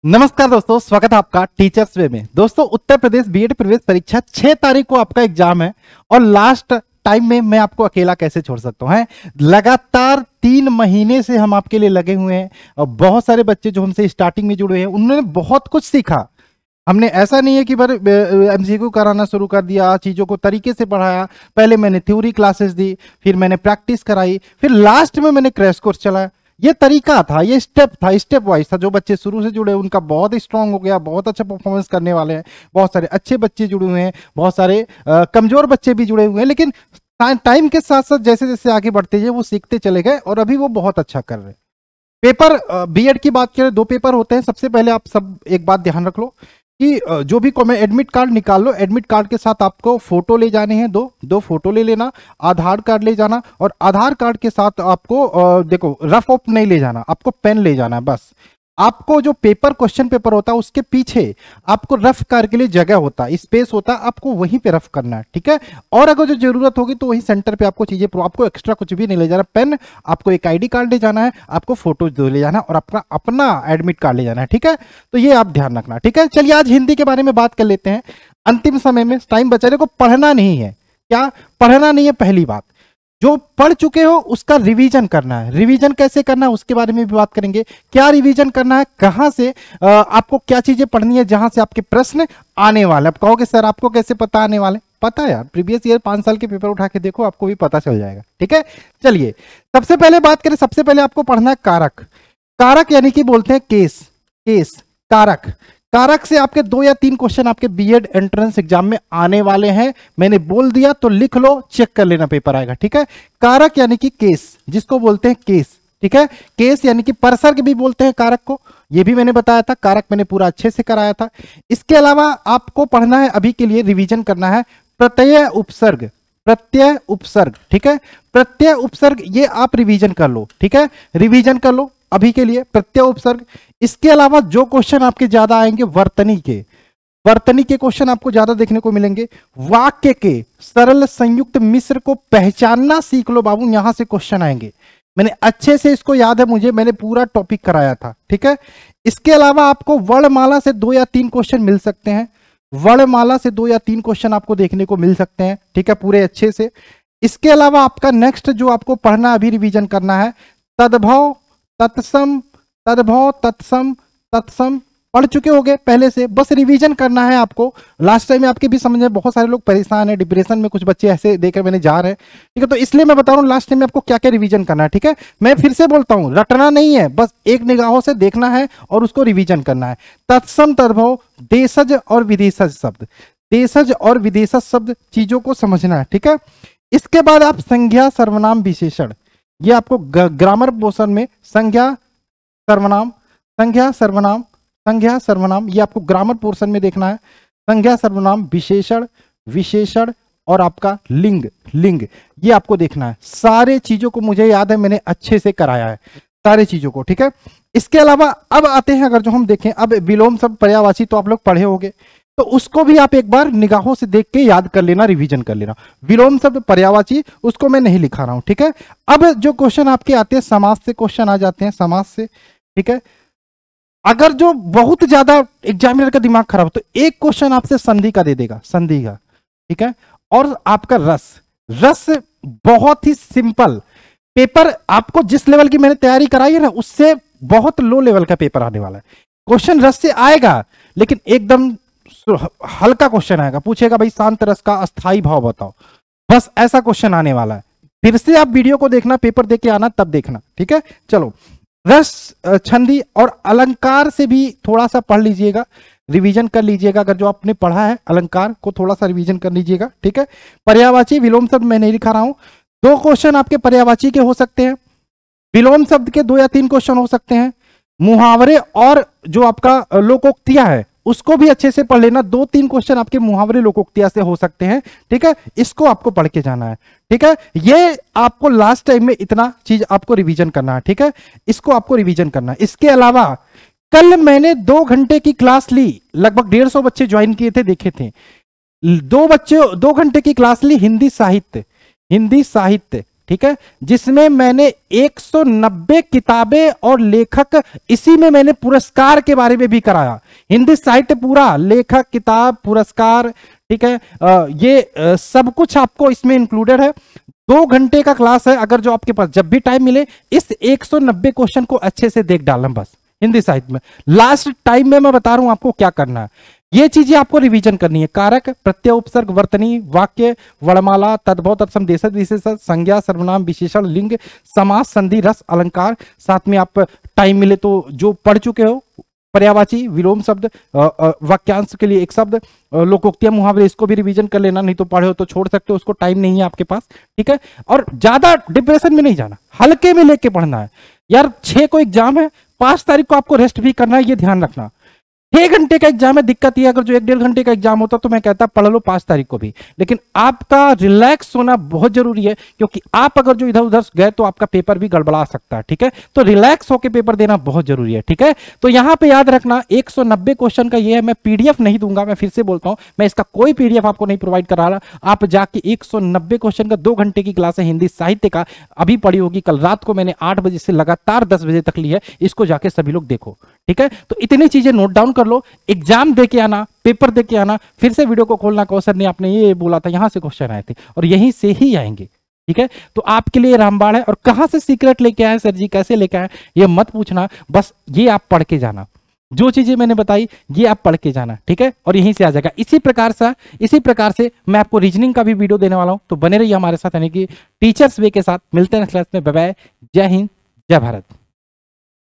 नमस्कार दोस्तों, स्वागत है आपका टीचर्स वे में। दोस्तों, उत्तर प्रदेश बीएड प्रवेश परीक्षा 6 तारीख को आपका एग्जाम है और लास्ट टाइम में मैं आपको अकेला कैसे छोड़ सकता हूँ। लगातार 3 महीने से हम आपके लिए लगे हुए हैं और बहुत सारे बच्चे जो हमसे स्टार्टिंग में जुड़े हैं उन्होंने बहुत कुछ सीखा। हमने ऐसा नहीं है कि बस एमसीक्यू कराना शुरू कर दिया, चीज़ों को तरीके से पढ़ाया। पहले मैंने थ्योरी क्लासेस दी, फिर मैंने प्रैक्टिस कराई, फिर लास्ट में मैंने क्रैश कोर्स चलाया। ये तरीका था, ये स्टेप था, स्टेप वाइज था। जो बच्चे शुरू से जुड़े उनका बहुत स्ट्रांग हो गया, बहुत अच्छा परफॉर्मेंस करने वाले हैं। बहुत सारे अच्छे बच्चे जुड़े हुए हैं, बहुत सारे कमजोर बच्चे भी जुड़े हुए हैं, लेकिन टाइम के साथ साथ जैसे जैसे आगे बढ़ते हैं वो सीखते चले गए और अभी वो बहुत अच्छा कर रहे हैं। पेपर बीएड की बात करें, 2 पेपर होते हैं। सबसे पहले आप सब एक बात ध्यान रख लो कि जो भी एडमिट कार्ड निकाल लो, एडमिट कार्ड के साथ आपको फोटो ले जाने हैं, दो फोटो ले लेना, आधार कार्ड ले जाना और आधार कार्ड के साथ आपको देखो रफ ऑफ नहीं ले जाना, आपको पेन ले जाना है बस। आपको जो पेपर क्वेश्चन पेपर होता है उसके पीछे आपको रफ करने के लिए जगह होता है, स्पेस होता है, आपको वहीं पे रफ करना है, ठीक है। और अगर जो जरूरत होगी तो वहीं सेंटर पे आपको चीजें, आपको एक्स्ट्रा कुछ भी नहीं ले जाना। पेन, आपको एक आईडी कार्ड ले जाना है, आपको फोटो ले जाना है और आपका अपना एडमिट कार्ड ले जाना है, ठीक है। तो ये आप ध्यान रखना, ठीक है। चलिए आज हिंदी के बारे में बात कर लेते हैं। अंतिम समय में टाइम बचाने को पढ़ना नहीं है। क्या पढ़ना नहीं है? पहली बात, जो पढ़ चुके हो उसका रिवीजन करना है। रिवीजन कैसे करना है उसके बारे में भी बात करेंगे। क्या रिवीजन करना है, कहां से आपको क्या चीजें पढ़नी है जहां से आपके प्रश्न आने वाले। आप कहोगे सर आपको कैसे पता आने वाले? पता है यार, प्रीवियस ईयर 5 साल के पेपर उठा के देखो, आपको भी पता चल जाएगा, ठीक है। चलिए सबसे पहले बात करें, सबसे पहले आपको पढ़ना है कारक। कारक यानी कि बोलते हैं केस कारक। कारक से आपके 2 या 3 क्वेश्चन आपके बीएड एंट्रेंस एग्जाम में आने वाले हैं। मैंने बोल दिया तो लिख लो, चेक कर लेना, पेपर आएगा, ठीक है। कारक यानी कि केस, जिसको बोलते हैं केस, ठीक है। केस यानी कि परसर्ग भी बोलते हैं कारक को, ये भी मैंने बताया था। कारक मैंने पूरा अच्छे से कराया था। इसके अलावा आपको पढ़ना है, अभी के लिए रिवीजन करना है, प्रत्यय उपसर्ग। प्रत्यय उपसर्ग, ठीक है। प्रत्यय उपसर्ग ये आप रिवीजन कर लो, ठीक है। रिवीजन कर लो अभी के लिए प्रत्यय उपसर्ग। इसके अलावा जो क्वेश्चन आपके ज्यादा आएंगे वर्तनी के क्वेश्चन आपको ज्यादा देखने को मिलेंगे। वाक्य के सरल संयुक्त मिश्र को पहचानना सीख लो बाबू, यहां से क्वेश्चन आएंगे। मैंने अच्छे से इसको याद है मुझे, मैंने पूरा टॉपिक कराया था, ठीक है। इसके अलावा आपको वर्णमाला से 2 या 3 क्वेश्चन मिल सकते हैं। वर्णमाला से 2 या 3 क्वेश्चन आपको देखने को मिल सकते हैं, ठीक है, पूरे अच्छे से। इसके अलावा आपका नेक्स्ट जो आपको पढ़ना अभी रिवीजन करना है, तद्भव तत्सम, तद्भव तत्सम तत्सम पढ़ चुके होंगे पहले से, बस रिवीजन करना है आपको। लास्ट टाइम में आपके भी समझ में बहुत सारे लोग परेशान हैं, डिप्रेशन में कुछ बच्चे ऐसे देकर मैंने जा रहे हैं, ठीक है। तो इसलिए मैं बता रहा हूँ लास्ट टाइम में आपको क्या क्या रिवीजन करना है, ठीक है। मैं फिर से बोलता हूँ, रटना नहीं है, बस एक निगाहों से देखना है और उसको रिवीजन करना है। तत्सम, तद्भव, देशज और विदेशज शब्द, देशज और विदेशज शब्द चीजों को समझना है, ठीक है। इसके बाद आप संज्ञा सर्वनाम विशेषण, ये आपको ग्रामर पोर्शन में संज्ञा सर्वनाम, संज्ञा सर्वनाम, संज्ञा सर्वनाम, ये आपको ग्रामर पोर्शन में देखना है। संज्ञा सर्वनाम, विशेषण, विशेषण और आपका लिंग, ये आपको देखना है। सारे चीजों को मुझे याद है, मैंने अच्छे से कराया है सारे चीजों को, ठीक है। इसके अलावा अब आते हैं, अगर जो हम देखें अब विलोम शब्द पर्यायवाची तो आप लोग पढ़े होंगे, तो उसको भी आप एक बार निगाहों से देख के याद कर लेना, रिवीजन कर लेना। विलोम शब्द पर्यायवाची उसको मैं नहीं लिखा रहा हूं, ठीक है। अब जो क्वेश्चन आपके आते हैं समास से, क्वेश्चन आ जाते हैं समास से, ठीक है। अगर जो बहुत ज्यादा एग्जामिनर का दिमाग खराब तो एक क्वेश्चन आपसे संधि का दे देगा, संधि का, ठीक है। और आपका रस बहुत ही सिंपल पेपर, आपको जिस लेवल की मैंने तैयारी कराई है ना उससे बहुत लो लेवल का पेपर आने वाला है। क्वेश्चन रस से आएगा लेकिन एकदम हल्का क्वेश्चन आएगा, पूछेगा भाई शांत रस का अस्थाई भाव बताओ, बस ऐसा क्वेश्चन आने वाला है। फिर से आप वीडियो को देखना, पेपर देके आना तब देखना, ठीक है। चलो, रस, छंदी और अलंकार से भी थोड़ा सा पढ़ लीजिएगा, रिवीजन कर लीजिएगा। अगर जो आपने पढ़ा है अलंकार को थोड़ा सा रिवीजन कर लीजिएगा, ठीक है। पर्यायवाची विलोम शब्द मैं नहीं लिखा रहा हूं, 2 क्वेश्चन आपके पर्यायवाची के हो सकते हैं, विलोम शब्द के 2 या 3 क्वेश्चन हो सकते हैं। मुहावरे और जो आपका लोकोक्तियां है उसको भी अच्छे से पढ़ लेना, 2-3 क्वेश्चन आपके मुहावरे लोकोक्तियां से हो सकते हैं, ठीक है। इसको आपको पढ़ के जाना है, ठीक है। ये आपको लास्ट टाइम में इतना चीज आपको रिवीजन करना है, ठीक है। इसको आपको रिवीजन करना है। इसके अलावा कल मैंने 2 घंटे की क्लास ली, लगभग 150 बच्चे ज्वाइन किए थे, देखे थे। 2 घंटे की क्लास ली हिंदी साहित्य, ठीक है, जिसमें मैंने 190 किताबें और लेखक, इसी में मैंने पुरस्कार के बारे में भी कराया। हिंदी साहित्य पूरा, लेखक, किताब, पुरस्कार, ठीक है, ये सब कुछ आपको इसमें इंक्लूडेड है। 2 घंटे का क्लास है। अगर जो आपके पास जब भी टाइम मिले इस 190 क्वेश्चन को अच्छे से देख डालना बस हिंदी साहित्य में। लास्ट टाइम में मैं बता रहा हूं आपको क्या करना है। ये चीजें आपको रिवीजन करनी है। कारक, प्रत्यय, उपसर्ग, वर्तनी, वाक्य, वर्णमाला, तद्भव, तत्सम, देशज, विशेषण, संज्ञा, सर्वनाम, विशेषण, लिंग, समास, संधि, रस, अलंकार। साथ में आप टाइम मिले तो जो पढ़ चुके हो पर्यायवाची, विलोम शब्द, वाक्यांश के लिए एक शब्द, लोकोक्तियां, मुहावरे, इसको भी रिवीजन कर लेना। नहीं तो पढ़े हो तो छोड़ सकते हो, उसको टाइम नहीं है आपके पास, ठीक है। और ज्यादा डिप्रेशन में नहीं जाना, हल्के में लेके पढ़ना है यार। 6 को एग्जाम है, 5 तारीख को आपको रेस्ट भी करना है, ये ध्यान रखना। 6 घंटे का एग्जाम है, दिक्कत ये अगर जो 1-1.5 घंटे का एग्जाम होता तो मैं कहता पढ़ लो 5 तारीख को भी, लेकिन आपका रिलैक्स होना बहुत जरूरी है, क्योंकि आप अगर जो इधर उधर गए तो आपका पेपर भी गड़बड़ा सकता है, ठीक है। तो रिलैक्स होकर पेपर देना बहुत जरूरी है, ठीक है। तो यहां पे याद रखना 190 क्वेश्चन का ये है। मैं पीडीएफ नहीं दूंगा, मैं फिर से बोलता हूं, मैं इसका कोई पीडीएफ आपको नहीं प्रोवाइड करा रहा। आप जाके 190 क्वेश्चन का 2 घंटे की क्लास है हिंदी साहित्य का, अभी पढ़ी होगी, कल रात को मैंने 8 बजे से लगातार 10 बजे तक ली है, इसको जाके सभी लोग देखो, ठीक है। तो इतनी चीजें नोट डाउन कर लो। एग्जाम दे के आना, पेपर दे के आना, फिर से वीडियो को खोलना, कौशल ने आपने ये बोला था, यहां से क्वेश्चन आए थे और यहीं से ही आएंगे, ठीक है। तो आपके लिए रामबाण है। और कहां से सीक्रेट लेके आए सर जी, कैसे लेके आए, ये मत पूछना, बस ये आप पढ़ के जाना। जो चीजें मैंने बताई ये आप पढ़ के जाना, ठीक है, और यहीं से आ जाएगा। इसी प्रकार से मैं आपको रीजनिंग का भी वीडियो देने वाला हूं, तो बने रहिए हमारे साथ, यानी कि टीचर्स वे के साथ। मिलते हैं नेक्स्ट क्लास में। बाय बाय, जय हिंद, जय भारत।